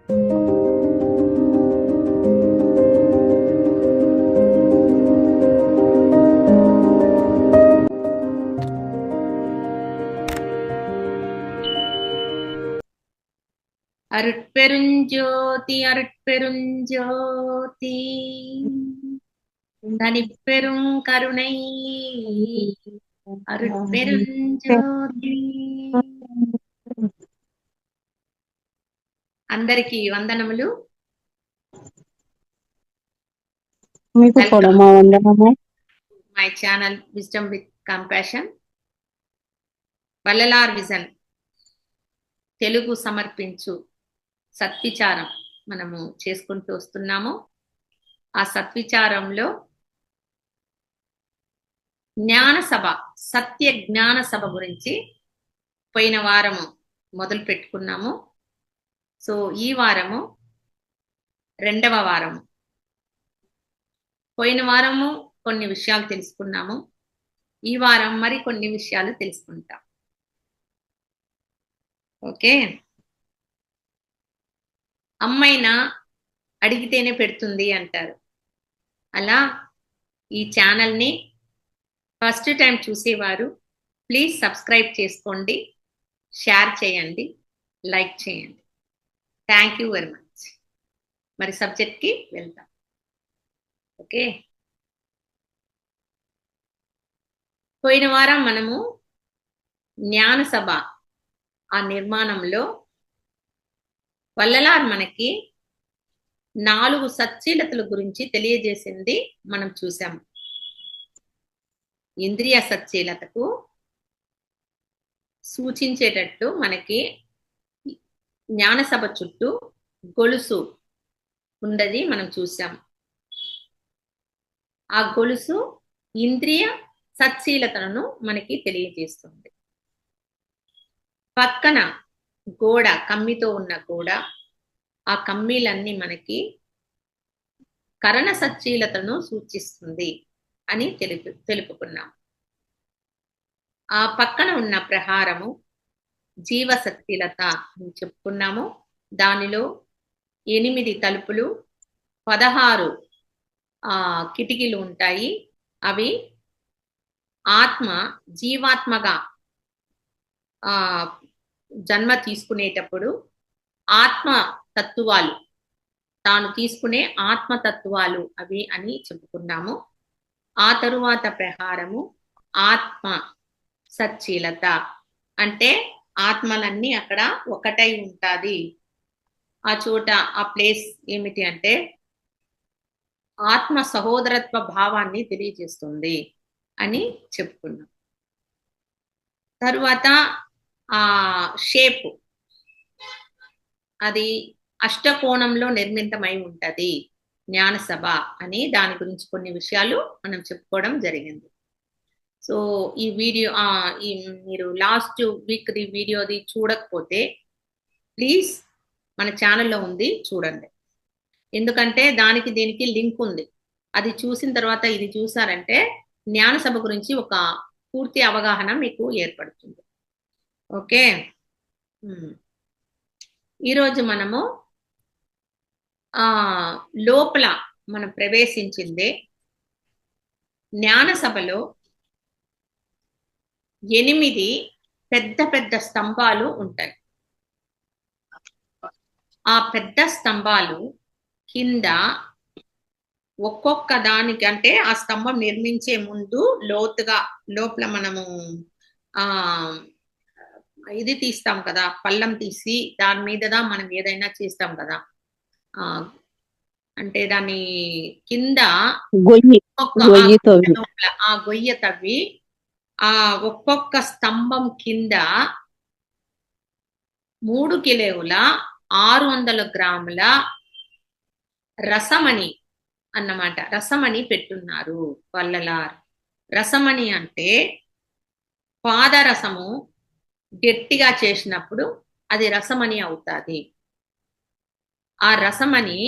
அருட்பெருஞ்சோதி அருட்பெருஞ்சோதி தனிப்பெரும் கருணை అరుట్పెరుంజ్యోతి. అందరికీ వందనములు. మీకు కూడా మా వందనము. My channel wisdom with compassion. Vallalar vision Telugu సమర్పించు సత్విచారం మనము చేసుకుంటూ వస్తున్నాము. ఆ సత్విచారంలో జ్ఞాన సభ, సత్య జ్ఞాన సభ గురించి పోయిన వారము మొదలు పెట్టుకున్నాము. సో ఈ వారము రెండవ వారము. పోయిన వారము కొన్ని విషయాలు తెలుసుకున్నాము. ఈ వారం మరి కొన్ని విషయాలు తెలుసుకుంటాం. ఓకే, అమ్మైనా అడిగితేనే పెడుతుంది అంటారు. అలా ఈ ఛానల్ని ఫస్ట్ టైం చూసేవారు ప్లీజ్ సబ్స్క్రైబ్ చేసుకోండి, షేర్ చేయండి, లైక్ చేయండి. Thank you very much. మరి సబ్జెక్ట్కి వెళ్తాం. ఓకే, పోయిన వారం మనము జ్ఞాన సభ ఆ నిర్మాణంలో వల్లలార్ మనకి 4 సచ్చీలతల గురించి తెలియజేసింది మనం చూసాము. ఇంద్రియ సచ్చీలతకు సూచించేటట్టు మనకి జ్ఞానసభ చుట్టూ గొలుసు ఉన్నది మనం చూసాం. ఆ గొలుసు ఇంద్రియ సచ్చీలతను మనకి తెలియజేస్తుంది. పక్కన గోడ, కమ్మితో ఉన్న గోడ, ఆ కమ్మీలన్నీ మనకి కరణ సచ్చీలతను సూచిస్తుంది అని తెలుపుకున్నాం. ఆ పక్కన ఉన్న ప్రహారము జీవ సచ్చీలత అని చెప్పుకున్నాము. దానిలో 8 తలుపులు, 16 కిటికీలు ఉంటాయి. అవి ఆత్మ జీవాత్మగా జన్మ తీసుకునేటప్పుడు ఆత్మ తత్వాలు, తాను తీసుకునే ఆత్మతత్వాలు అవి అని చెప్పుకున్నాము. ఆ తరువాత ప్రహారము ఆత్మ సచ్చీలత, అంటే ఆత్మలన్నీ అక్కడ ఒకటై ఉంటాది. ఆ చోట ఆ ప్లేస్ ఏమిటి అంటే ఆత్మ సహోదరత్వ భావాన్ని తెలియజేస్తుంది అని చెప్పుకున్నాం. తరువాత ఆ షేప్, అది అష్టకోణంలో నిర్మితమై ఉంటది జ్ఞానసభ అని, దాని గురించి కొన్ని విషయాలు మనం చెప్పుకోవడం జరిగింది. సో ఈ వీడియో మీరు లాస్ట్ వీక్ వీడియోది చూడకపోతే ప్లీజ్ మన ఛానల్లో ఉంది, చూడండి. ఎందుకంటే దానికి దీనికి లింక్ ఉంది. అది చూసిన తర్వాత ఇది చూసారంటే జ్ఞానసభ గురించి ఒక పూర్తి అవగాహన మీకు ఏర్పడుతుంది. ఓకే, ఈరోజు మనము లోపల మనం ప్రవేశించిందే జ్ఞానసభలో 8 పెద్ద పెద్ద స్తంభాలు ఉంటాయి. ఆ పెద్ద స్తంభాలు కింద ఒక్కొక్క దానికంటే ఆ స్తంభం నిర్మించే ముందు లోతుగా లోపల మనము ఇది తీస్తాం కదా, పళ్ళం తీసి దాని మీదగా మనం ఏదైనా చేస్తాం కదా, అంటే దాని కింద ఆ గొయ్య తవ్వి ఆ ఒక్కొక్క స్తంభం కింద 3 కిలోల 600 గ్రాముల రసమణి అన్నమాట, రసమణి పెట్టున్నారు వల్లలార్. రసమణి అంటే పాదరసము గట్టిగా చేసినప్పుడు అది రసమణి అవుతుంది. ఆ రసమణి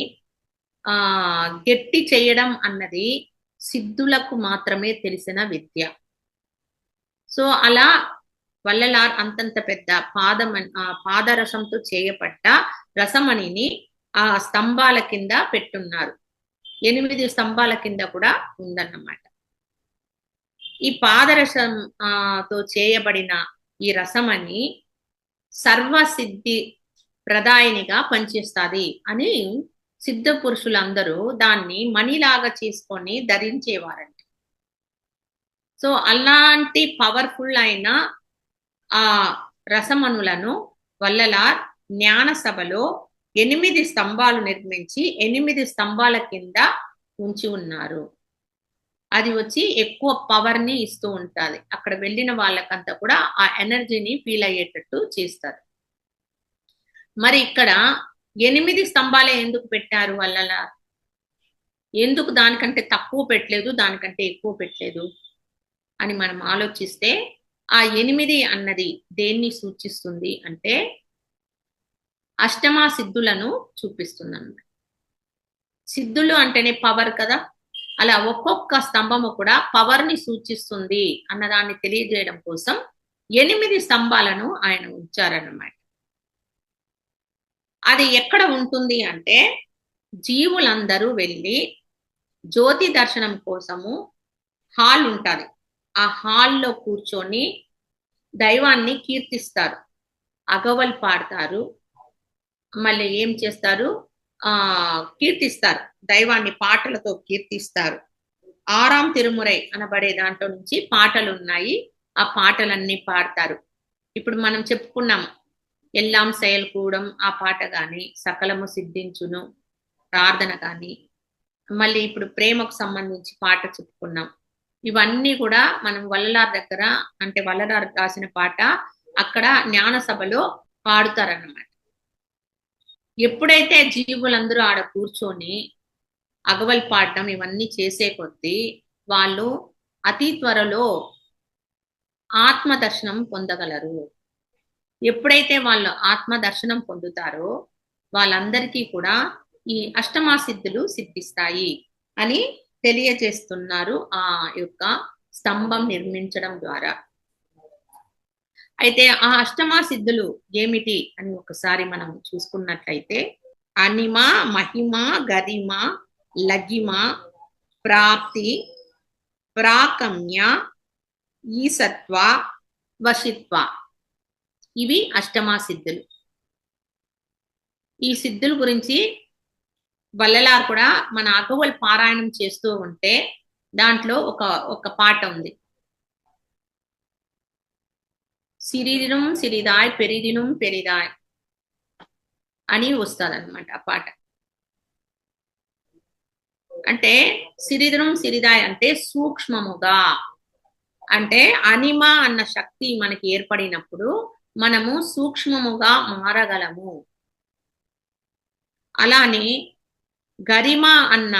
గట్టి చేయడం అన్నది సిద్ధులకు మాత్రమే తెలిసిన విద్య. సో అలా వల్లలార్ అంతంత పెద్ద పాదరసంతో చేయబడ్డ రసమణిని ఆ స్తంభాల కింద పెట్టున్నారు. 8 స్తంభాల కింద కూడా ఉందన్నమాట. ఈ పాదరసం తో చేయబడిన ఈ రసమణి సర్వసిద్ధి ప్రదాయినిగా పనిచేస్తుంది అని సిద్ధ పురుషులందరూ దాన్ని మణిలాగా చేసుకొని ధరించేవారంట. సో అలాంటి పవర్ఫుల్ అయిన ఆ రసమణులను వల్లలార్ జ్ఞాన సభలో 8 స్తంభాలు నిర్మించి 8 స్తంభాల కింద ఉంచి ఉన్నారు. అది వచ్చి ఎక్కువ పవర్ ని ఇస్తూ ఉంటుంది. అక్కడ వెళ్ళిన వాళ్ళకంతా కూడా ఆ ఎనర్జీని ఫీల్ అయ్యేటట్టు చేస్తారు. మరి ఇక్కడ 8 స్తంభాలే ఎందుకు పెట్టారు వల్లలార్? ఎందుకు దానికంటే తక్కువ పెట్టలేదు, దానికంటే ఎక్కువ పెట్టలేదు అని మనం ఆలోచిస్తే ఆ 8 అన్నది దేన్ని సూచిస్తుంది అంటే అష్టమా సిద్ధులను చూపిస్తుంది. సిద్ధులు అంటేనే పవర్ కదా, అలా ఒక్కొక్క స్తంభము కూడా పవర్ ని సూచిస్తుంది అన్నదాన్ని తెలియజేయడం కోసం 8 స్తంభాలను ఆయన ఉంచారన్నమాట. అది ఎక్కడ ఉంటుంది అంటే జీవులందరూ వెళ్ళి జ్యోతి దర్శనం కోసము హాల్ ఉంటుంది. ఆ హాల్లో కూర్చొని దైవాన్ని కీర్తిస్తారు, అగవల్ పాడతారు, మళ్ళీ ఏం చేస్తారు, కీర్తిస్తారు, దైవాన్ని పాటలతో కీర్తిస్తారు. ఆరాం తిరుమురై అనబడే దాంట్లో నుంచి పాటలు ఉన్నాయి, ఆ పాటలన్నీ పాడతారు. ఇప్పుడు మనం చెప్పుకున్నాం ఎల్లాం செயల్కూడం ఆ పాట గాని, సకలము సిద్ధించును ప్రార్థన గాని, మళ్ళీ ఇప్పుడు ప్రేమకు సంబంధించి పాట చెప్పుకున్నాం. ఇవన్నీ కూడా మనం వల్లలార్ దగ్గర, అంటే వల్లలార్ రాసిన పాట అక్కడ జ్ఞాన సభలో పాడుతారన్నమాట. ఎప్పుడైతే జీవులందరూ ఆడ కూర్చొని అగవల్ పాడడం ఇవన్నీ చేసే కొద్దీ వాళ్ళు అతి త్వరలో ఆత్మ దర్శనం పొందగలరు. ఎప్పుడైతే వాళ్ళు ఆత్మ దర్శనం పొందుతారో వాళ్ళందరికీ కూడా ఈ అష్టమా సిద్ధులు సిద్ధిస్తాయి అని తెలియజేస్తున్నారు ఆ యొక్క స్తంభం నిర్మించడం ద్వారా. అయితే ఆ అష్టమా సిద్ధులు ఏమిటి అని ఒకసారి మనం చూసుకున్నట్లయితే అనిమ, మహిమ, గరిమ, లగిమ, ప్రాప్తి, ప్రాకమ్య, ఈసత్వ, వశిత్వ, ఇవి అష్టమా సిద్ధులు. ఈ సిద్ధుల గురించి వల్లలార్ కూడా మన అగవల్ పారాయణం చేస్తూ ఉంటే దాంట్లో ఒక పాట ఉంది, సిరిదినం సిరిదాయ్ పెరిదినం పెరిదాయ్ అని వస్తుందన్నమాట ఆ పాట. అంటే సిరిదినం సిరిదాయ్ అంటే సూక్ష్మముగా, అంటే అనిమ అన్న శక్తి మనకి ఏర్పడినప్పుడు మనము సూక్ష్మముగా మారగలము. అలానే గరిమ అన్న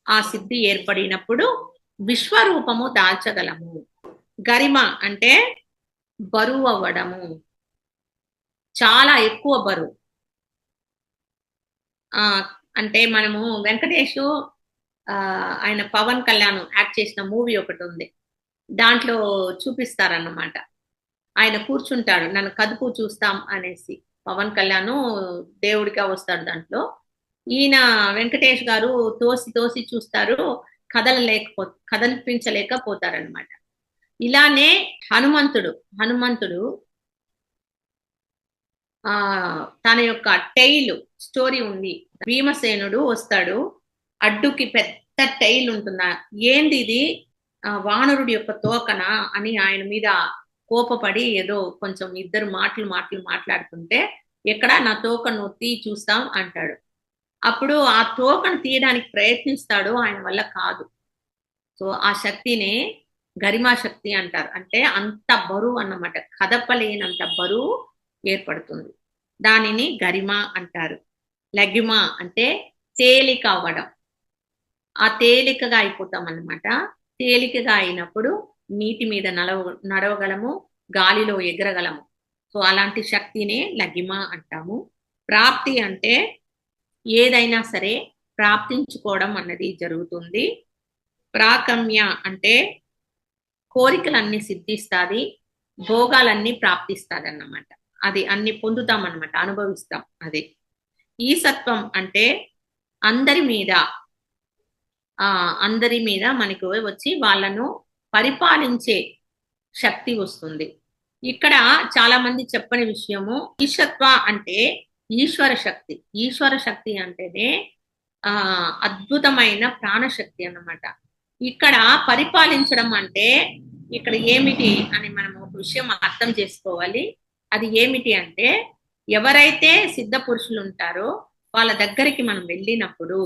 ఆ సిద్ధి ఏర్పడినప్పుడు విశ్వరూపము దాల్చగలము. గరిమ అంటే బరువు అవ్వడము, చాలా ఎక్కువ బరువు. అంటే మనము వెంకటేష్ ఆయన పవన్ కళ్యాణ్ యాక్ట్ చేసిన మూవీ ఒకటి ఉంది, దాంట్లో చూపిస్తారన్నమాట. ఆయన కూర్చుంటాడు, నన్ను కదుపు చూస్తాం అనేసి, పవన్ కళ్యాణ్ దేవుడిగా వస్తాడు దాంట్లో. ఈయన వెంకటేష్ గారు తోసి తోసి చూస్తారు, కదలిపించలేకపోతారనమాట. ఇలానే హనుమంతుడు తన యొక్క టైల్ స్టోరీ ఉంది. భీమసేనుడు వస్తాడు, అడ్డుకి పెద్ద టైల్ ఉంటుందా, ఏంది ఇది వానరుడి యొక్క తోకనా అని ఆయన మీద కోపపడి ఏదో కొంచెం ఇద్దరు మాట్లాడుతుంటే, ఎక్కడ నా తోకను తీ చూస్తాం అంటాడు. అప్పుడు ఆ తోకను తీయడానికి ప్రయత్నిస్తాడు, ఆయన వల్ల కాదు. సో ఆ శక్తినే గరిమా శక్తి అంటారు. అంటే అంత బరువు అన్నమాట, కదపలేనంత బరువు ఏర్పడుతుంది, దానిని గరిమ అంటారు. లగిమ అంటే తేలిక అవ్వడం, ఆ తేలికగా అయిపోతాం అన్నమాట. తేలికగా అయినప్పుడు నీటి మీద నడవగలము, గాలిలో ఎగరగలము. సో అలాంటి శక్తినే లగిమ అంటాము. ప్రాప్తి అంటే ఏదైనా సరే ప్రాప్తించుకోవడం అన్నది జరుగుతుంది. ప్రాకమ్య అంటే కోరికలన్నీ సిద్ధిస్తుంది. భోగాలన్నీ ప్రాప్తిస్తాదన్నమాట. అది అన్ని పొందుతామన్నమాట, అనుభవిస్తాం. అది ఈ సత్వం అంటే అందరి మీద అందరి మీద మనకు వచ్చి వాళ్ళను పరిపాలించే శక్తి వస్తుంది. ఇక్కడ చాలా మంది చెప్పని విషయము, ఈశత్వ అంటే ఈశ్వర శక్తి. ఈశ్వర శక్తి అంటేనే అద్భుతమైన ప్రాణశక్తి అన్నమాట. ఇక్కడ పరిపాలించడం అంటే ఇక్కడ ఏమిటి అని మనం ఒక విషయం అర్థం చేసుకోవాలి. అది ఏమిటి అంటే, ఎవరైతే సిద్ధ పురుషులు ఉంటారో వాళ్ళ దగ్గరికి మనం వెళ్ళినప్పుడు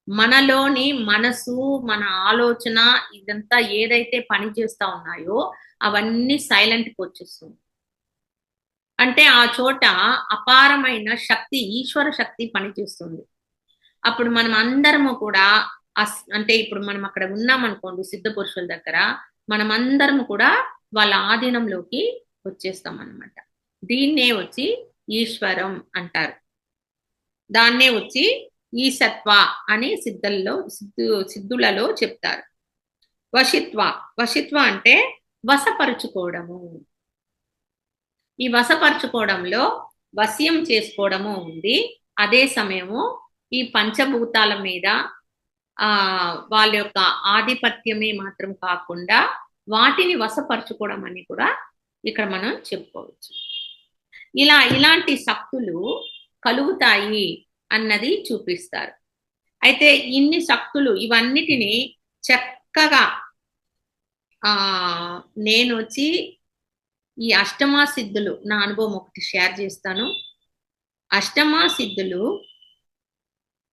మనలోని మనసు, మన ఆలోచన, ఇదంతా ఏదైతే పని చేస్తా ఉన్నాయో అవన్నీ సైలెంట్కి వచ్చేస్తుంది. అంటే ఆ చోట అపారమైన శక్తి, ఈశ్వర శక్తి పనిచేస్తుంది. అప్పుడు మనం అందరము కూడా అంటే ఇప్పుడు మనం అక్కడ ఉన్నాం అనుకోండి సిద్ధ పురుషుల దగ్గర, మనం అందరం కూడా వాళ్ళ ఆధీనంలోకి వచ్చేస్తాం అన్నమాట. దీన్నే వచ్చి ఈశ్వరం అంటారు. దాన్నే వచ్చి ఈశత్వ అని సిద్ధులలో చెప్తారు. వశిత్వ అంటే వశపరుచుకోవడము. ఈ వశపరుచుకోవడంలో వశ్యం చేసుకోవడము ఉంది. అదే సమయము ఈ పంచభూతాల మీద వాళ్ళ యొక్క ఆధిపత్యమే మాత్రం కాకుండా వాటిని వశపరుచుకోవడం అని కూడా ఇక్కడ మనం చెప్పుకోవచ్చు. ఇలాంటి శక్తులు కలుగుతాయి అన్నది చూపిస్తారు. అయితే ఇన్ని శక్తులు ఇవన్నిటిని చక్కగా నేను వచ్చి ఈ అష్టమా సిద్ధులు నా అనుభవం ఒకటి షేర్ చేస్తాను. అష్టమా సిద్ధులు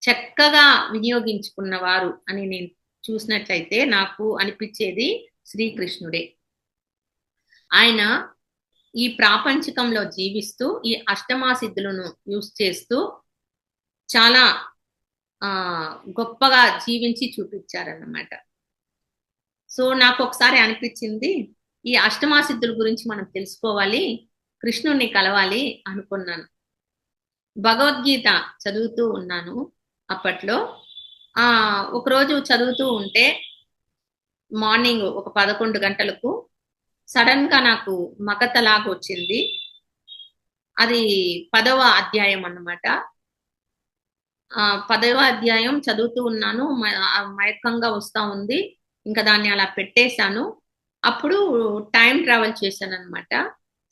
చక్కగా వినియోగించుకున్నవారు అని నేను చూసినట్లయితే నాకు అనిపించేది శ్రీకృష్ణుడే. ఆయన ఈ ప్రాపంచికంలో జీవిస్తూ ఈ అష్టమా సిద్ధులను యూజ్ చేస్తూ చాలా గొప్పగా జీవించి చూపించారన్నమాట. సో నాకు ఒకసారి అనిపించింది, ఈ అష్టమా సిద్ధుల గురించి మనం తెలుసుకోవాలి, కృష్ణుణ్ణి కలవాలి అనుకున్నాను. భగవద్గీత చదువుతూ ఉన్నాను అప్పట్లో. ఒకరోజు చదువుతూ ఉంటే మార్నింగ్ ఒక 11 గంటలకు సడన్ గా నాకు మగతలాగా వచ్చింది. అది 10వ అధ్యాయం అన్నమాట. 10వ అధ్యాయం చదువుతూ ఉన్నాను, మయకంగా వస్తా ఉంది. ఇంకా దాన్ని అలా పెట్టేశాను. అప్పుడు టైం ట్రావెల్ చేశాను అనమాట.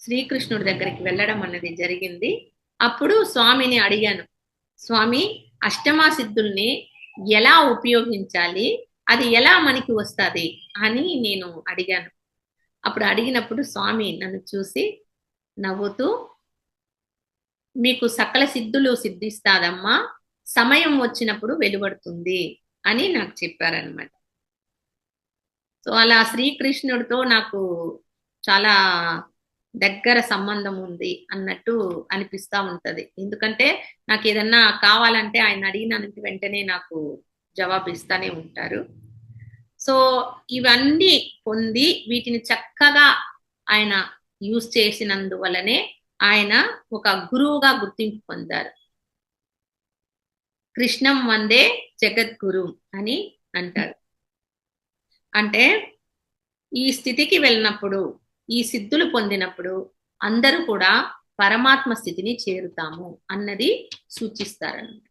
శ్రీకృష్ణుడి దగ్గరికి వెళ్ళడం అన్నది జరిగింది. అప్పుడు స్వామిని అడిగాను, స్వామి అష్టమా సిద్ధుల్ని ఎలా ఉపయోగించాలి, అది ఎలా మనకి వస్తుంది అని నేను అడిగాను. అప్పుడు అడిగినప్పుడు స్వామి నన్ను చూసి నవ్వుతూ, మీకు సకల సిద్ధులు సిద్ధిస్తాదమ్మా, సమయం వచ్చినప్పుడు వెలువడుతుంది అని నాకు చెప్పారనమాట. సో అలా శ్రీకృష్ణుడితో నాకు చాలా దగ్గర సంబంధం ఉంది అన్నట్టు అనిపిస్తా ఉంటది. ఎందుకంటే నాకు ఏదన్నా కావాలంటే ఆయన అడిగిన వెంటనే నాకు జవాబు ఇస్తానే ఉంటారు. సో ఇవన్నీ పొంది వీటిని చక్కగా ఆయన యూజ్ చేసినందువలనే ఆయన ఒక గురువుగా గుర్తింపు పొందారు. కృష్ణం వందే జగద్గురు అని అంటారు. అంటే ఈ స్థితికి వెళ్ళినప్పుడు, ఈ సిద్ధులు పొందినప్పుడు అందరూ కూడా పరమాత్మ స్థితిని చేరుతాము అన్నది సూచిస్తారన్నమాట.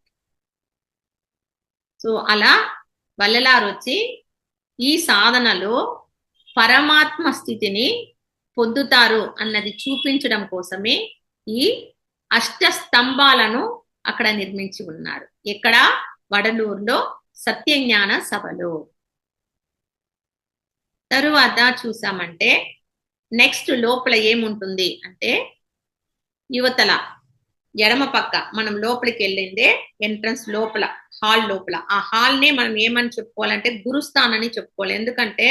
సో అలా వల్లలారు వచ్చి ఈ సాధనలో పరమాత్మ స్థితిని పొందుతారు అన్నది చూపించడం కోసమే ఈ అష్ట స్తంభాలను అక్కడ నిర్మించి ఉన్నారు. ఇక్కడ వడలూరులో సత్యజ్ఞాన సభలో. తరువాత చూసామంటే నెక్స్ట్ లోపల ఏముంటుంది అంటే, యువతల ఎడమ పక్క మనం లోపలికి వెళ్ళిందే ఎంట్రన్స్ లోపల, హాల్ లోపల, ఆ హాల్నే మనం ఏమని చెప్పుకోవాలంటే గురుస్థానని చెప్పుకోవాలి. ఎందుకంటే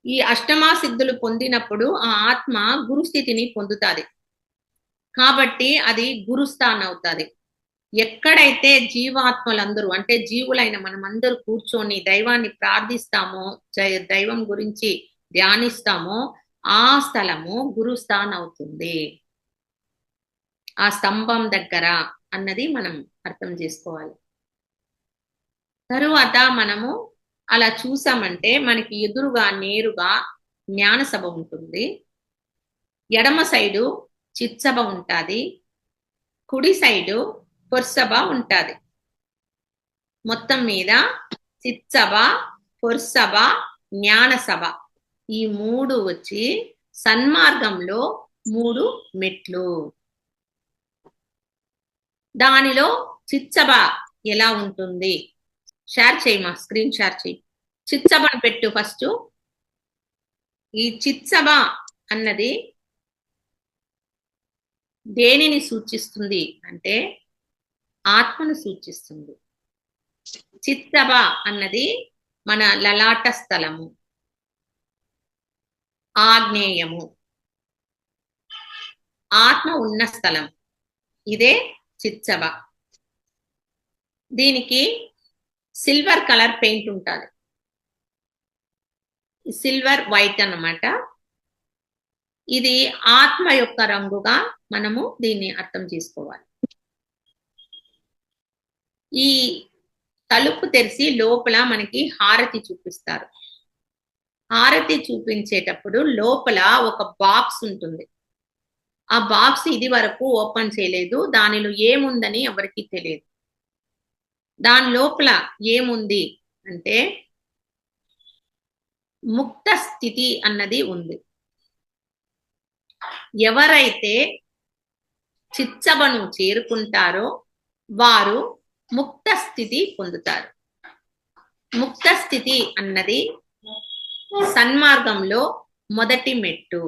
ఈ అష్టమా సిద్ధులు పొందినప్పుడు ఆ ఆత్మ గురుస్థితిని పొందుతుంది కాబట్టి అది గురుస్థానం అవుతుంది. ఎక్కడైతే జీవాత్మలందరూ అంటే జీవులైన మనమందరూ కూర్చొని దైవాన్ని ప్రార్థిస్తామో, దైవం గురించి ధ్యానిస్తామో ఆ స్థలము గురుస్థానం అవుతుంది, ఆ స్తంభం దగ్గర అన్నది మనం అర్థం చేసుకోవాలి. తరువాత మనము అలా చూసామంటే మనకి ఎదురుగా నేరుగా జ్ఞానసభ ఉంటుంది, ఎడమ సైడు చిత్సభ ఉంటుంది, కుడి సైడు పొర్సభ ఉంటుంది. మొత్తం మీద చిత్సభ, పొర్సభ, జ్ఞానసభ ఈ 3 వచ్చి సన్మార్గంలో 3 మెట్లు. దానిలో చిత్సభ ఎలా ఉంటుంది? షేర్ చేయమా, స్క్రీన్ షేర్ చేయి. చిత్సభను పెట్టు ఫస్ట్. ఈ చిత్సభ అన్నది దేనిని సూచిస్తుంది అంటే ఆత్మను సూచిస్తుంది. చిత్సభ అన్నది మన లలాట స్థలము, ఆగ్నేయము, ఆత్మ ఉన్న స్థలం. ఇదే చిత్సభ. దీనికి సిల్వర్ కలర్ పెయింట్ ఉంటుంది, సిల్వర్ వైట్ అన్నమాట. ఇది ఆత్మ యొక్క రంగుగా మనము దీన్ని అర్థం చేసుకోవాలి. ఈ తలుపు తెరిచి లోపల మనకి హారతి చూపిస్తారు. హారతి చూపించేటప్పుడు లోపల ఒక బాక్స్ ఉంటుంది. ఆ బాక్స్ ఇది వరకు ఓపెన్ చేయలేదు, దానిలో ఏముందని ఎవరికి తెలియదు. దాని లోపల ఏముంది అంటే ముక్త స్థితి అన్నది ఉంది. ఎవరైతే చిత్సభను చేరుకుంటారో వారు ముక్త స్థితి పొందుతారు. ముక్త స్థితి అన్నది సన్మార్గంలో మొదటి మెట్టు.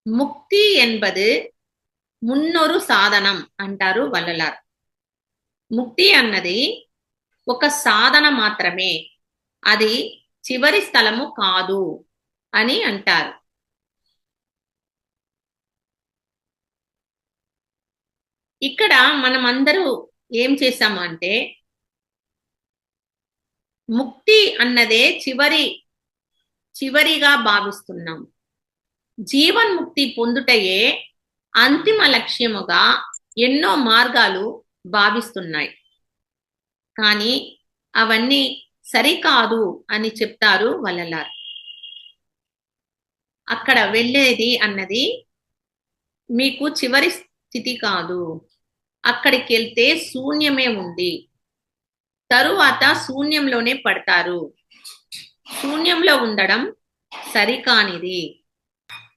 ముక్తి ఎన్బది మున్నొరు సాధనం అంటారు వల్లలార్. ముక్తి అన్నది ఒక సాధన మాత్రమే, అది చివరి స్థలము కాదు అని అంటారు. ఇక్కడ మనమందరూ ఏం చేశాము అంటే ముక్తి అన్నదే చివరిగా భావిస్తున్నాం. జీవన్ముక్తి పొందుటయే అంతిమ లక్ష్యముగా ఎన్నో మార్గాలు భావిస్తున్నాయి. కానీ అవన్నీ సరికాదు అని చెప్తారు వల్లలార్. అక్కడ వెళ్ళేది అన్నది మీకు చివరి స్థితి కాదు. అక్కడికి వెళ్తే శూన్యమే ఉంది, తరువాత శూన్యంలోనే పడతారు. శూన్యంలో ఉండడం సరికానిది.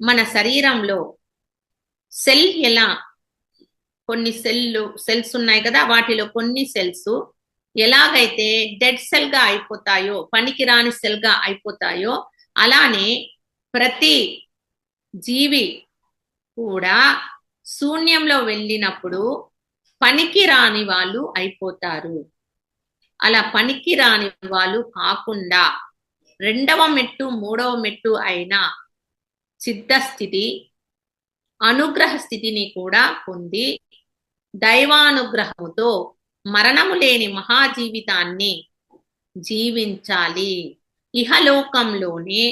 మన శరీరంలో సెల్ ఎలా కొన్ని సెల్స్ ఉన్నాయి కదా, వాటిలో కొన్ని సెల్స్ ఎలాగైతే డెడ్ సెల్ గా అయిపోతాయో, పనికిరాని సెల్ గా అయిపోతాయో, అలానే ప్రతి జీవి కూడా శూన్యంలో వెళ్ళినప్పుడు పనికిరాని వాళ్ళు అయిపోతారు. అలా పనికిరాని వాళ్ళు కాకుండా రెండవ మెట్టు మూడవ మెట్టు అయిన సిద్ధస్థితి, అనుగ్రహ స్థితిని కూడా పొంది దైవానుగ్రహముతో మరణము లేని మహాజీవితాన్ని జీవించాలి. ఇహలోకంలోనే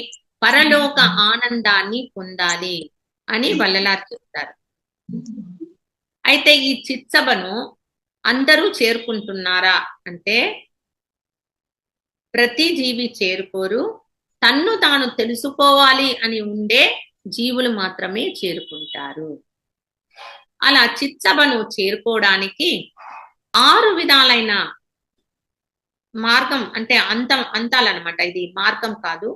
పరలోక ఆనందాన్ని పొందాలి అని వల్లలార్ చెప్తారు. అయితే ఈ చిత్సభను అందరూ చేరుకుంటున్నారా అంటే ప్రతి జీవి చేరుకోరు. తన్ను తాను తెలుసుకోవాలి అని ఉండే జీవులు మాత్రమే చేరుకుంటారు. అలా చిత్సభను చేరుకోవడానికి 6 విధాలైన మార్గం, అంటే అంతాలన్నమాట. ఇది మార్గం కాదు,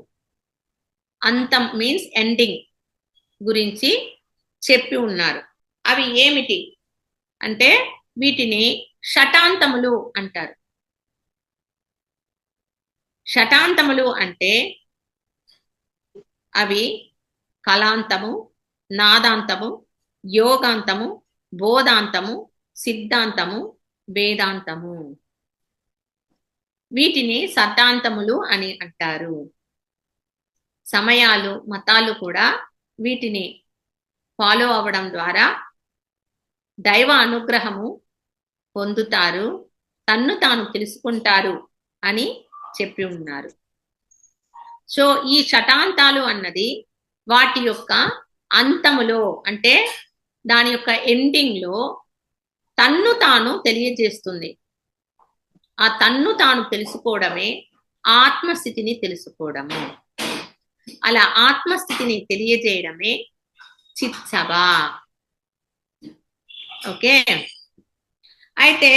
అంతం మీన్స్ ఎండింగ్ గురించి చెప్పి ఉన్నారు. అవి ఏమిటి అంటే వీటిని షటాంతములు అంటారు. షటాంతములు అంటే అవి కళాంతము, నాదాంతము, యోగాంతము, బోధాంతము, సిద్ధాంతము, వేదాంతము. వీటిని సతాంతములు అని అంటారు. సమయాలు, మతాలు కూడా వీటిని ఫాలో అవ్వడం ద్వారా దైవ అనుగ్రహము పొందుతారు, తన్ను తాను తెలుసుకుంటారు అని చెప్పి ఉన్నారు. సో ఈ షటాంతాలు అన్నది వాటి యొక్క అంతములో, అంటే దాని యొక్క ఎండింగ్ లో తన్ను తాను తెలియజేస్తుంది. ఆ తన్ను తాను తెలుసుకోవడమే ఆత్మస్థితిని తెలుసుకోవడము. అలా ఆత్మస్థితిని తెలియజేయడమే చిత్సభ. ఓకే, అయితే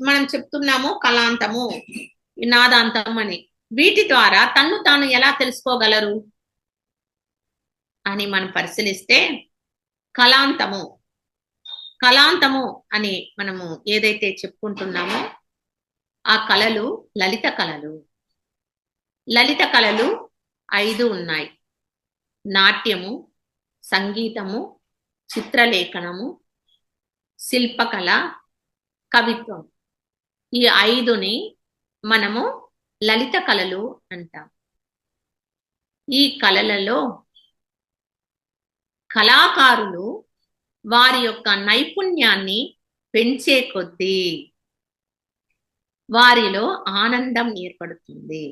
మనం చెప్తున్నాము కళాంతము, నాదాంతం అని. వీటి ద్వారా తన్ను తాను ఎలా తెలుసుకోగలరు అని మనం పరిశీలిస్తే, కళాంతము కళాంతము అని మనము ఏదైతే చెప్పుకుంటున్నామో ఆ కళలు లలిత కళలు. లలిత కళలు 5 ఉన్నాయి: నాట్యము, సంగీతము, చిత్రలేఖనము, శిల్పకళ, కవిత్వం. ఈ 5ని మనము లలిత కళలు అంటాం. ఈ కళలలో కళాకారులు వారి యొక్క నైపుణ్యాన్ని పెంచే కొద్దీ వారిలో ఆనందం ఏర్పడుతుంది.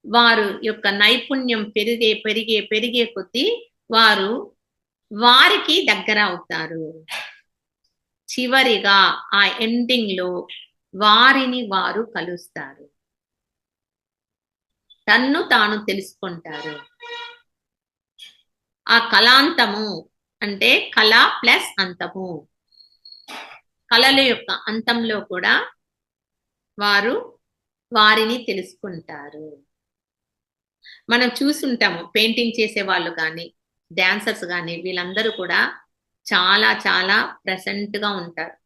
వారు యొక్క నైపుణ్యం పెరిగే పెరిగే పెరిగే కొద్దీ వారు వారికి దగ్గర అవుతారు. చివరిగా ఆ ఎండింగ్ లో వారిని వారు కలుస్తారు, తన్ను తాను తెలుసుకుంటారు. ఆ కళాంతము అంటే కళ ప్లస్ అంతము. కళల యొక్క అంతంలో కూడా వారు వారిని తెలుసుకుంటారు. మనం చూసుంటాము, పెయింటింగ్ చేసే వాళ్ళు కానీ డాన్సర్స్ కానీ వీళ్ళందరూ కూడా చాలా చాలా ప్రెసెంట్ గా ఉంటారు,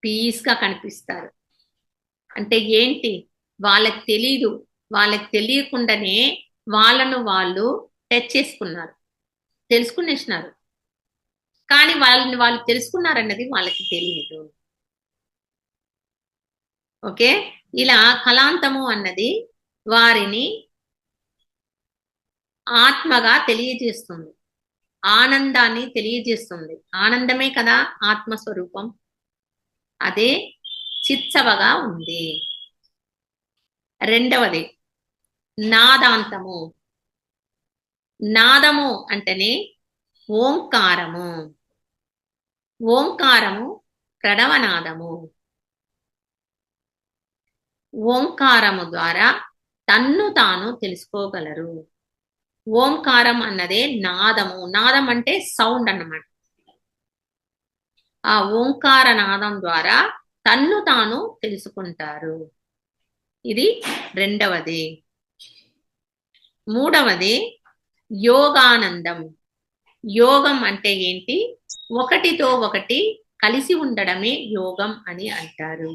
పీస్ గా కనిపిస్తారు. అంటే ఏంటి, వాళ్ళకి తెలీదు, వాళ్ళకి తెలియకుండానే వాళ్ళను వాళ్ళు టచ్ చేసుకున్నారు, తెలుసుకునేసినారు. కానీ వాళ్ళని వాళ్ళు తెలుసుకున్నారన్నది వాళ్ళకి తెలియదు. ఓకే, ఇలా కళాంతము అన్నది వారిని ఆత్మగా తెలియజేస్తుంది, ఆనందాన్ని తెలియజేస్తుంది. ఆనందమే కదా ఆత్మస్వరూపం, అదే చిత్సవగా ఉంది. రెండవది నాదాంతము. నాదము అంటేనే ఓంకారము. ఓంకారము ప్రణవనాదము. ఓంకారము ద్వారా తన్ను తాను తెలుసుకోగలరు. ఓంకారం అన్నదే నాదము. నాదం అంటే సౌండ్ అన్నమాట. ఆ ఓంకార నాదం ద్వారా తన్ను తాను తెలుసుకుంటారు. ఇది రెండవది. మూడవది యోగానందం. యోగం అంటే ఏంటి, ఒకటితో ఒకటి కలిసి ఉండడమే యోగం అని అంటారు.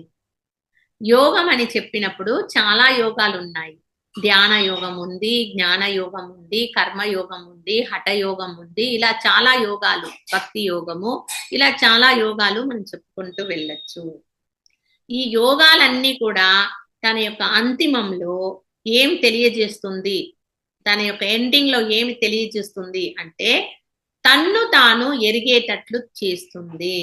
యోగం అని చెప్పినప్పుడు చాలా యోగాలు ఉన్నాయి. ధ్యాన యోగం ఉంది, జ్ఞాన యోగం ఉంది, కర్మయోగం ఉంది, హఠయోగం ఉంది. ఇలా చాలా యోగాలు, భక్తి యోగము, ఇలా చాలా యోగాలు మనం చెప్పుకుంటూ వెళ్ళొచ్చు. ఈ యోగాలన్నీ కూడా తన యొక్క అంతిమంలో ఏం తెలియజేస్తుంది, తన యొక్క ఎండింగ్ లో ఏమి తెలియజేస్తుంది అంటే తన్ను తాను ఎరిగేటట్లు చేస్తుంది,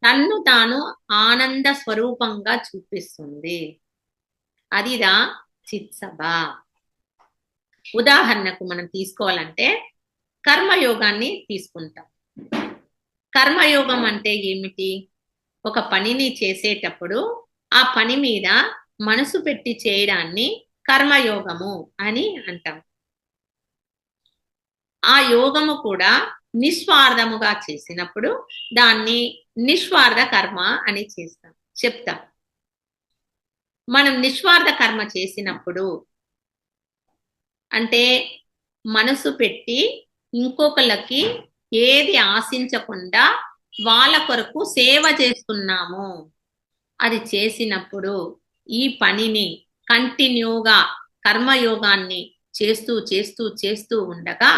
తన్ను తాను ఆనంద స్వరూపంగా చూపిస్తుంది. అదిదా చిత్సభ. ఉదాహరణకు మనం తీసుకోవాలంటే కర్మయోగాన్ని తీసుకుంటాం. కర్మయోగం అంటే ఏమిటి, ఒక పనిని చేసేటప్పుడు ఆ పని మీద మనసు పెట్టి చేయడాన్ని కర్మయోగము అని అంటాం. ఆ యోగము కూడా నిస్వార్థముగా చేసినప్పుడు దాన్ని నిస్వార్థ కర్మ అని చెప్తాం. మనం నిస్వార్థ కర్మ చేసినప్పుడు అంటే మనసు పెట్టి ఇంకొకళ్ళకి ఏది ఆశించకుండా వాళ్ళ కొరకు సేవ చేస్తున్నాము, అది చేసినప్పుడు ఈ పనిని కంటిన్యూగా కర్మయోగాన్ని చేస్తూ చేస్తూ చేస్తూ ఉండగా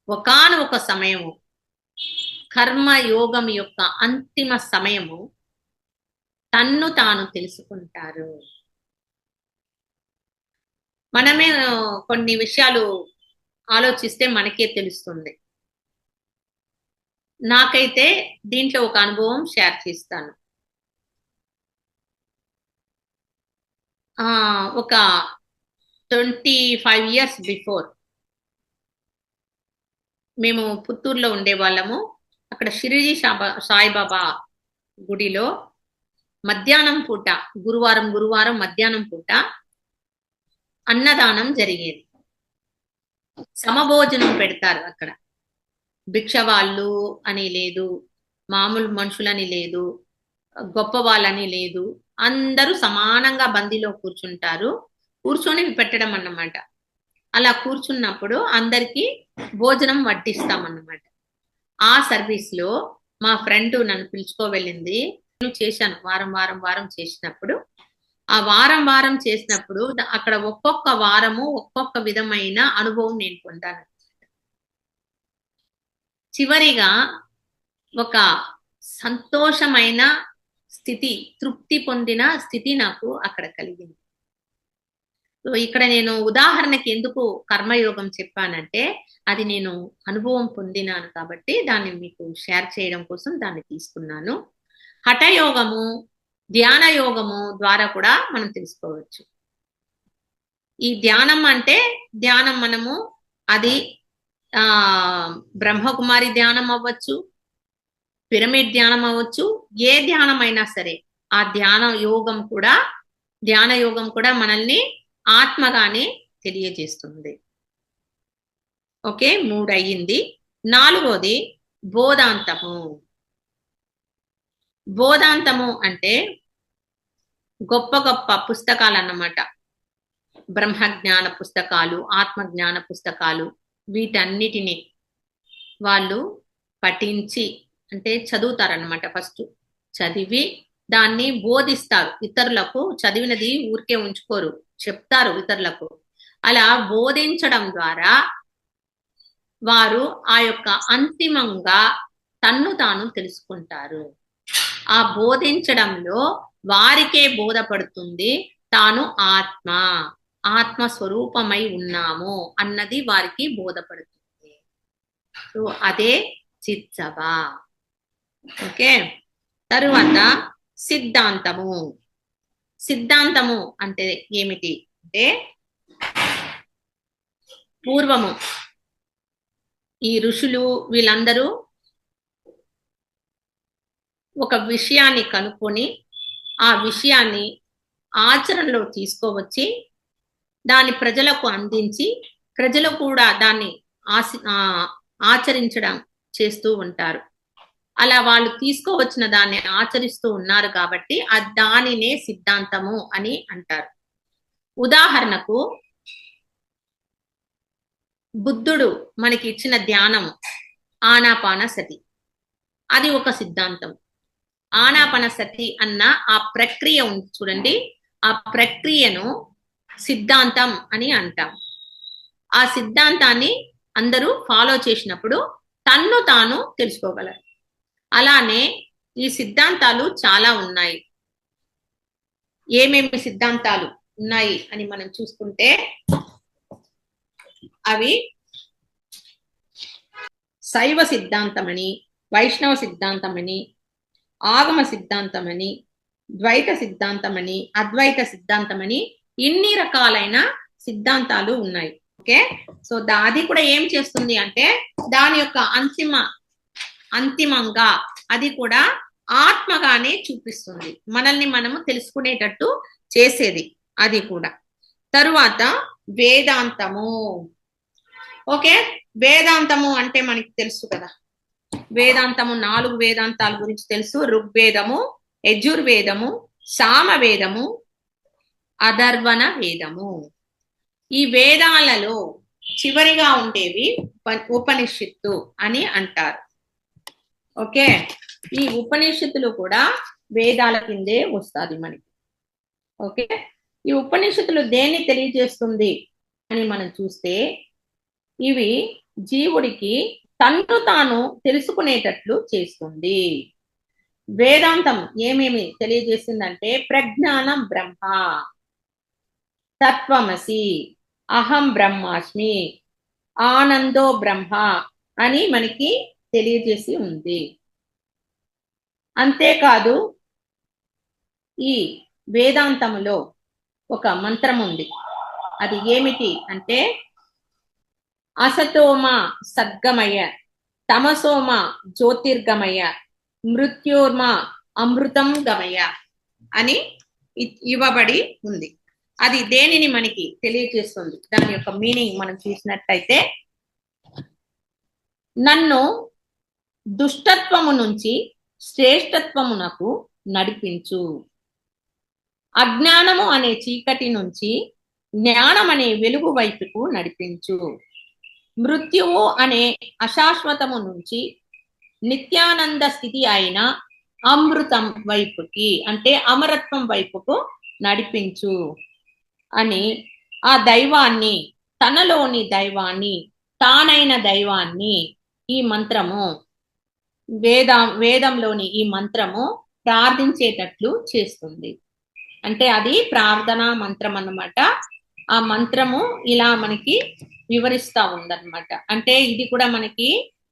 ఒకానొక సమయము, కర్మయోగం యొక్క అంతిమ సమయము, తన్ను తాను తెలుసుకుంటారు. మనమే కొన్ని విషయాలు ఆలోచిస్తే మనకే తెలుస్తుంది. నాకైతే దీంట్లో ఒక అనుభవం షేర్ చేస్తాను. ఒక 25 years బిఫోర్ మేము పుత్తూరులో ఉండేవాళ్ళము. అక్కడ షిరిడి సాయిబాబా గుడిలో మధ్యాహ్నం పూట, గురువారం మధ్యాహ్నం పూట అన్నదానం జరిగేది. సమభోజనం పెడతారు అక్కడ. భిక్ష వాళ్ళు అని లేదు, మామూలు మనుషులని లేదు, గొప్ప వాళ్ళని లేదు, అందరూ సమానంగా బండిలో కూర్చుంటారు. కూర్చొని పెట్టడం అన్నమాట. అలా కూర్చున్నప్పుడు అందరికీ భోజనం వడ్డిస్తామన్నమాట. ఆ సర్వీస్ లో మా ఫ్రెండ్ నన్ను పిలుచుకోవెళ్ళింది. నేను చేశాను వారం చేసినప్పుడు. ఆ వారం చేసినప్పుడు అక్కడ ఒక్కొక్క వారము ఒక్కొక్క విధమైన అనుభవం నేను పొందాను. చివరిగా ఒక సంతోషమైన స్థితి, తృప్తి పొందిన స్థితి నాకు అక్కడ కలిగింది. సో ఇక్కడ నేను ఉదాహరణకి ఎందుకు కర్మయోగం చెప్పానంటే అది నేను అనుభవం పొందినాను కాబట్టి దాన్ని మీకు షేర్ చేయడం కోసం దాన్ని తీసుకున్నాను. హఠయోగము, ధ్యాన యోగము ద్వారా కూడా మనం తెలుసుకోవచ్చు. ఈ ధ్యానం అంటే ధ్యానం మనము అది బ్రహ్మకుమారి ధ్యానం అవ్వచ్చు, పిరమిడ్ ధ్యానం అవ్వచ్చు, ఏ ధ్యానం అయినా సరే ఆ ధ్యాన యోగం కూడా మనల్ని ఆత్మగానే తెలియజేస్తుంది. ఓకే, 3 అయ్యింది. 4వది బోధాంతము. బోధాంతము అంటే గొప్ప గొప్ప పుస్తకాలు అన్నమాట. బ్రహ్మజ్ఞాన పుస్తకాలు, ఆత్మజ్ఞాన పుస్తకాలు, వీటన్నిటిని వాళ్ళు పఠించి అంటే చదువుతారన్నమాట. ఫస్ట్ చదివి దాన్ని బోధిస్తారు ఇతరులకు. చదివినది ఊరికే ఉంచుకోరు, చెప్తారు ఇతరులకు. అలా బోధించడం ద్వారా వారు ఆ యొక్క అంతిమంగా తన్ను తాను తెలుసుకుంటారు. ఆ బోధించడంలో వారికే బోధపడుతుంది తాను ఆత్మ స్వరూపమై ఉన్నాము అన్నది వారికి బోధపడుతుంది. సో అదే చిత్సభ. ఓకే, తరువాత సిద్ధాంతము. సిద్ధాంతము అంటే ఏమిటి అంటే పూర్వము ఈ ఋషులు వీళ్ళందరూ ఒక విషయాన్ని కనుక్కొని ఆ విషయాన్ని ఆచరణలో తీసుకోవచ్చి దాన్ని ప్రజలకు అందించి ప్రజలు కూడా దాన్ని ఆచరించడం చేస్తూ ఉంటారు. అలా వాళ్ళు తీసుకోవచ్చిన దాన్ని ఆచరిస్తూ ఉన్నారు కాబట్టి దానినే సిద్ధాంతము అని అంటారు. ఉదాహరణకు బుద్ధుడు మనకి ఇచ్చిన ధ్యానం ఆనాపానసతి, అది ఒక సిద్ధాంతం. ఆనాపానసతి అన్న ఆ ప్రక్రియ ఉంది చూడండి, ఆ ప్రక్రియను సిద్ధాంతం అని అంటాం. ఆ సిద్ధాంతాన్ని అందరూ ఫాలో చేసినప్పుడు తన్ను తాను తెలుసుకోగలరు. అలానే ఈ సిద్ధాంతాలు చాలా ఉన్నాయి. ఏమేమి సిద్ధాంతాలు ఉన్నాయి అని మనం చూసుకుంటే అవి శైవ సిద్ధాంతమని, వైష్ణవ సిద్ధాంతమని, ఆగమ సిద్ధాంతమని, ద్వైత సిద్ధాంతమని, అద్వైత సిద్ధాంతమని ఇన్ని రకాలైన సిద్ధాంతాలు ఉన్నాయి. ఓకే, సో అది కూడా ఏం చేస్తుంది అంటే దాని యొక్క అంతిమంగా అది కూడా ఆత్మగానే చూపిస్తుంది, మనల్ని మనము తెలుసుకునేటట్టు చేసేది అది కూడా. తరువాత వేదాంతము. ఓకే, వేదాంతము అంటే మనకి తెలుసు కదా, వేదాంతము 4 వేదాంతాల గురించి తెలుసు. ఋగ్వేదము, యజుర్వేదము, సామవేదము, అధర్వణ వేదము. ఈ వేదాలలో చివరిగా ఉండేవి ఉపనిషత్తు అని అంటారు. ఓకే, ఈ ఉపనిషత్తులు కూడా వేదాల కిందే వస్తుంది మనకి. ఓకే, ఈ ఉపనిషత్తులు దేన్ని తెలియజేస్తుంది అని మనం చూస్తే ఇవి జీవుడికి తన్ను తాను తెలుసుకునేటట్లు చేస్తుంది. వేదాంతం ఏమేమి తెలియజేస్తుందంటే ప్రజ్ఞానం బ్రహ్మ, తత్వమసి, అహం బ్రహ్మాస్మి, ఆనందో బ్రహ్మ అని మనకి తెలియజేసి ఉంది. అంతేకాదు ఈ వేదాంతములో ఒక మంత్రం ఉంది. అది ఏమిటి అంటే అసతోమ సద్గమయ, తమసోమ జ్యోతిర్గమయ, మృత్యోర్మ అమృతం గమయ అని ఇవ్వబడి ఉంది. అది దేనిని మనకి తెలియజేస్తుంది? దాని యొక్క మీనింగ్ మనం చూసినట్టయితే, నన్ను దుష్టత్వము నుంచి శ్రేష్టత్వమునకు నడిపించు, అజ్ఞానము అనే చీకటి నుంచి జ్ఞానం అనే వెలుగు వైపుకు నడిపించు, మృత్యువు అనే అశాశ్వతము నుంచి నిత్యానంద స్థితి అయిన అమృతం వైపుకి, అంటే అమరత్వం వైపుకు నడిపించు అని ఆ దైవాన్ని, తనలోని దైవాన్ని, తానైన దైవాన్ని ఈ మంత్రము, వేదంలోని ఈ మంత్రము ప్రార్థించేటట్లు చేస్తుంది. అంటే అది ప్రార్థనా మంత్రం అన్నమాట. ఆ మంత్రము ఇలా మనకి వివరిస్తా ఉందన్నమాట. అంటే ఇది కూడా మనకి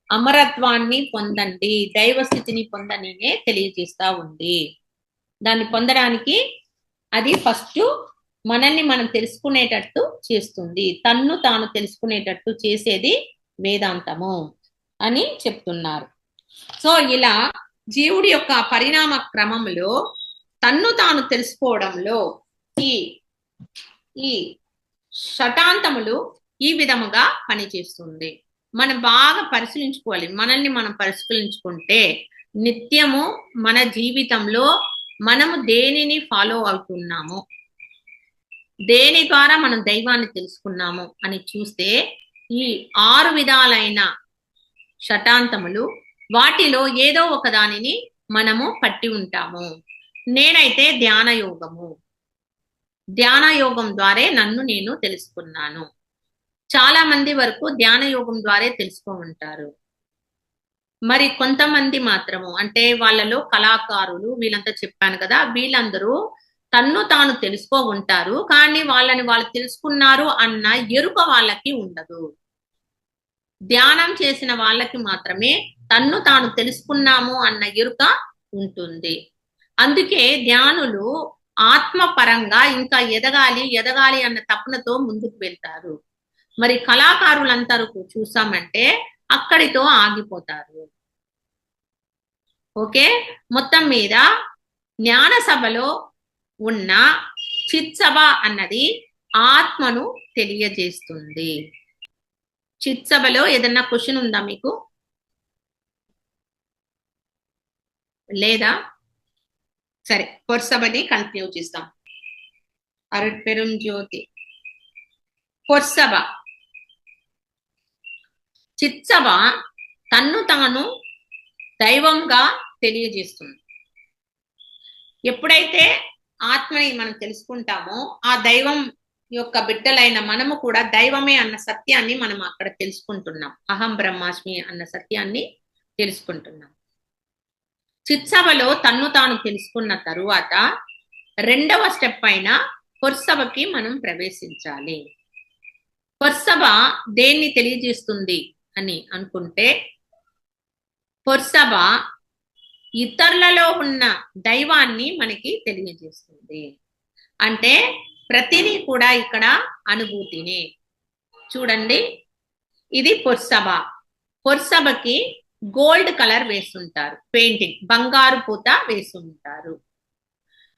అమరత్వాన్ని పొందండి, దైవ స్థితిని పొందనినే తెలియజేస్తా ఉంది. దాన్ని పొందడానికి అది ఫస్ట్ మనల్ని మనం తెలుసుకునేటట్టు చేస్తుంది, తన్ను తాను తెలుసుకునేటట్టు చేసేది వేదాంతము అని చెప్తున్నారు. సో ఇలా జీవుడి యొక్క పరిణామ క్రమంలో తన్ను తాను తెలుసుకోవడంలో ఈ షటాంతములు ఈ విధముగా పనిచేస్తుంది. మనం బాగా పరిశీలించుకోవాలి. మనల్ని మనం పరిశీలించుకుంటే నిత్యము మన జీవితంలో మనము దేనిని ఫాలో అవుతున్నాము, దేని ద్వారా మనం దైవాన్ని తెలుసుకున్నాము అని చూస్తే ఈ 6 విధాలైన షటాంతములు, వాటిలో ఏదో ఒక దానిని మనము పట్టి ఉంటాము. నేనైతే ధ్యాన యోగం ద్వారా నన్ను నేను తెలుసుకున్నాను. చాలా మంది వరకు ధ్యాన యోగం ద్వారా తెలుసుకో ఉంటారు. మరి కొంతమంది మాత్రము, అంటే వాళ్ళలో కళాకారులు వీళ్ళంతా చెప్పాను కదా, వీళ్ళందరూ తన్ను తాను తెలుసుకో ఉంటారు, కానీ వాళ్ళని వాళ్ళు తెలుసుకున్నారు అన్న ఎరుక వాళ్ళకి ఉండదు. ధ్యానం చేసిన వాళ్ళకి మాత్రమే తన్ను తాను తెలుసుకున్నాము అన్న ఎరుక ఉంటుంది. అందుకే ధ్యానులు ఆత్మపరంగా ఇంకా ఎదగాలి అన్న తపనతో ముందుకు వెళ్తారు. మరి కళాకారులందరూ చూసామంటే అక్కడితో ఆగిపోతారు. ఓకే, మొత్తం మీద జ్ఞాన సభలో ఉన్న చిత్సభ అన్నది ఆత్మను తెలియజేస్తుంది. చిత్సభలో ఏదన్నా క్వశ్చన్ ఉందా మీకు? లేదా? సరే, పొర్సభని కంటిన్యూ చేస్తాం. అరుట్పెరుం జ్యోతి పొర్సభ. చిత్సభ తన్ను తాను దైవంగా తెలియజేస్తుంది. ఎప్పుడైతే ఆత్మని మనం తెలుసుకుంటామో ఆ దైవం యొక్క బిడ్డలైన మనము కూడా దైవమే అన్న సత్యాన్ని మనం అక్కడ తెలుసుకుంటున్నాం. అహం బ్రహ్మాస్మి అన్న సత్యాన్ని తెలుసుకుంటున్నాం. చిత్సభలో తన్ను తాను తెలుసుకున్న తరువాత రెండవ స్టెప్ అయిన పొర్సభకి మనం ప్రవేశించాలి. పొర్సభ దేన్ని తెలియజేస్తుంది అని అనుకుంటే, పొర్సభ ఇతరులలో ఉన్న దైవాన్ని మనకి తెలియజేస్తుంది. అంటే ప్రతిదీ కూడా ఇక్కడ అనుభూతిని చూడండి. ఇది పొర్సభ. పొర్సభకి గోల్డ్ కలర్ వేస్తుంటారు, పెయింటింగ్ బంగారు పూత వేస్తుంటారు.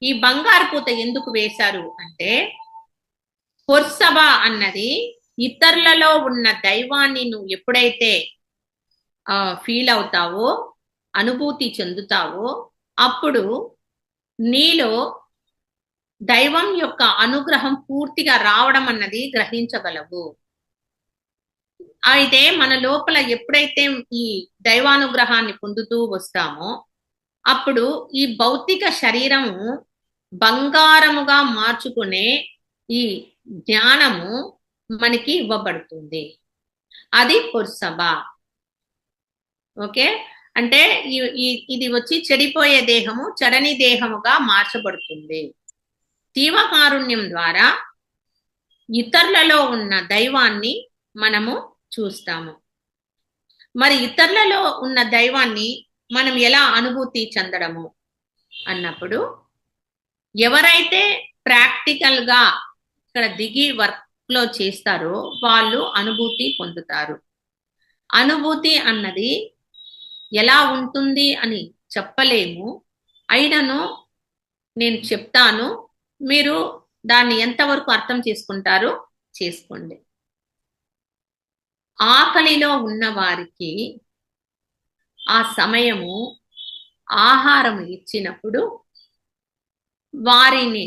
ఈ బంగారు పూత ఎందుకు వేశారు అంటే, పొర్సభ అన్నది ఇతరులలో ఉన్న దైవాన్ని నువ్వు ఎప్పుడైతే ఫీల్ అవుతావో, అనుభూతి చెందుతావో, అప్పుడు నీలో దైవం యొక్క అనుగ్రహం పూర్తిగా రావడం అన్నది గ్రహించగలవు. అయితే మన లోపల ఎప్పుడైతే ఈ దైవానుగ్రహాన్ని పొందుతూ వస్తామో అప్పుడు ఈ భౌతిక శరీరము బంగారముగా మార్చుకునే ఈ జ్ఞానము మనకి ఇవ్వబడుతుంది. అది పొర్సభ. ఓకే, అంటే ఇది వచ్చి చెడిపోయే దేహము చెడని దేహముగా మార్చబడుతుంది. జీవకారుణ్యం ద్వారా ఇతరులలో ఉన్న దైవాన్ని మనము చూస్తాము. మరి ఇతరులలో ఉన్న దైవాన్ని మనం ఎలా అనుభూతి చెందడము అన్నప్పుడు, ఎవరైతే ప్రాక్టికల్ గా ఇక్కడ దిగి వర్క్ లో చేస్తారో వాళ్ళు అనుభూతి పొందుతారు. అనుభూతి అన్నది ఎలా ఉంటుంది అని చెప్పలేము, అయినను నేను చెప్తాను. మీరు దాన్ని ఎంతవరకు అర్థం చేసుకుంటారు చేసుకోండి. ఆకలిలో ఉన్న వారికి ఆ సమయము ఆహారం ఇచ్చినప్పుడు వారిని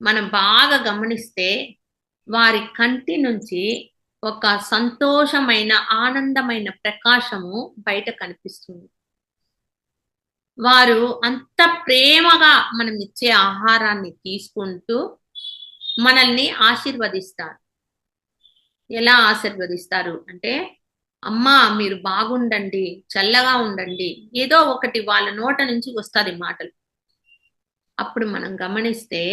మనం బాగా గమనిస్తే వారి కంటి నుంచి ఒక సంతోషమైన ఆనందమైన ప్రకాశము బయట కనిపిస్తుంది. వారు అంత ప్రేమగా మనం ఇచ్చే ఆహారాన్ని తీసుకుంటూ మనల్ని ఆశీర్వదిస్తారు. ఎలా ఆశీర్వదిస్తారు అంటే, అమ్మా మీరు బాగుండండి, చల్లగా ఉండండి, ఏదో ఒకటి వాళ్ళ నోట నుంచి వస్తుంది మాటలు. అప్పుడు మనం గమనిస్తే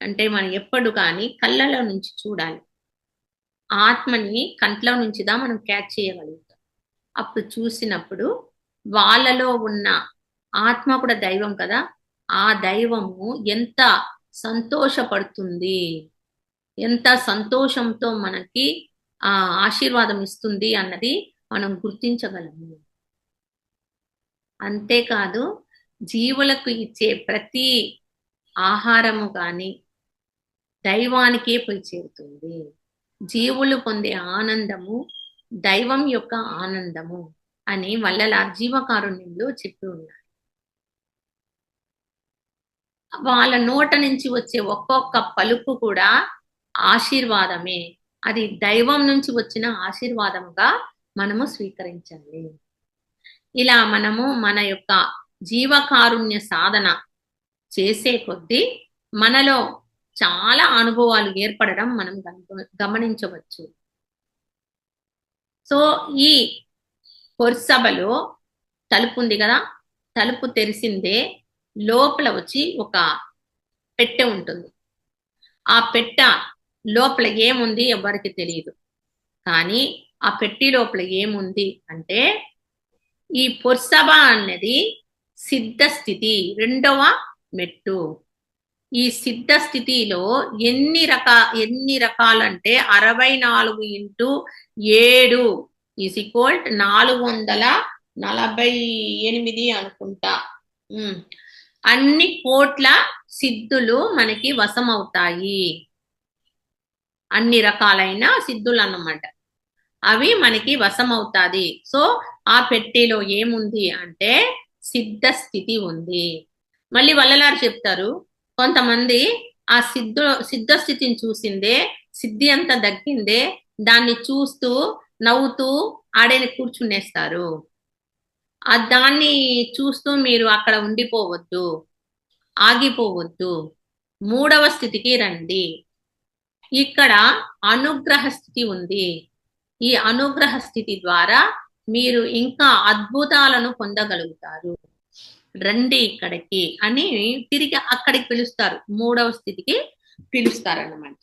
అంటే మనం ఎప్పుడు కానీ కళ్ళలో నుంచి చూడాలి, ఆత్మని కంట్లో నుంచిదా మనం క్యాచ్ చేయగలుగుతాం. అప్పుడు చూసినప్పుడు వాళ్ళలో ఉన్న ఆత్మ కూడా దైవం కదా, ఆ దైవము ఎంత సంతోషపడుతుంది, ఎంత సంతోషంతో మనకి ఆశీర్వాదం ఇస్తుంది అన్నది మనం గుర్తించగలము. అంతేకాదు జీవులకు ఇచ్చే ప్రతి ఆహారము కానీ దైవానికే పోయి చేరుతుంది. జీవులు పొందే ఆనందము దైవం యొక్క ఆనందము అని వల్లలార్ జీవకారుణ్యంలో చెప్పి ఉన్నారు. వాళ్ళ నోట నుంచి వచ్చే ఒక్కొక్క పలుకు కూడా ఆశీర్వాదమే. అది దైవం నుంచి వచ్చిన ఆశీర్వాదముగా మనము స్వీకరించాలి. ఇలా మనము మన యొక్క జీవకారుణ్య సాధన చేసే కొద్దీ మనలో చాలా అనుభవాలు ఏర్పడడం మనం గమనించవచ్చు. సో ఈ పొర్సభలో తలుపు ఉంది కదా, తలుపు తెరిసిందే లోపల వచ్చి ఒక పెట్టె ఉంటుంది. ఆ పెట్ట లోపల ఏముంది ఎవరికి తెలియదు. కానీ ఆ పెట్టి లోపల ఏముంది అంటే, ఈ పొర్సభ అన్నది సిద్ధ స్థితి, రెండవ మెట్టు. ఈ సిద్ధ స్థితిలో ఎన్ని రకాలంటే 64x7 ఈజ్ ఈక్వల్ 448 అనుకుంటా. అన్ని కోట్ల సిద్ధులు మనకి వశమవుతాయి. అన్ని రకాలైన సిద్ధులు అన్నమాట, అవి మనకి వశమవుతాది. సో ఆ పెట్టెలో ఏముంది అంటే సిద్ధ స్థితి ఉంది. మళ్ళీ వల్లలారు చెప్తారు, కొంతమంది ఆ సిద్ధ స్థితిని చూసిందే, సిద్ధి అంతా దక్కిందే, దాన్ని చూస్తూ నవ్వుతూ ఆడేని కూర్చునేస్తారు. దాన్ని చూస్తూ మీరు అక్కడ ఉండిపోవద్దు, ఆగిపోవద్దు, మూడవ స్థితికి రండి. ఇక్కడ అనుగ్రహ స్థితి ఉంది. ఈ అనుగ్రహ స్థితి ద్వారా మీరు ఇంకా అద్భుతాలను పొందగలుగుతారు, రండి ఇక్కడికి అని తిరిగి అక్కడికి పిలుస్తారు, మూడవ స్థితికి పిలుస్తారు అన్నమాట.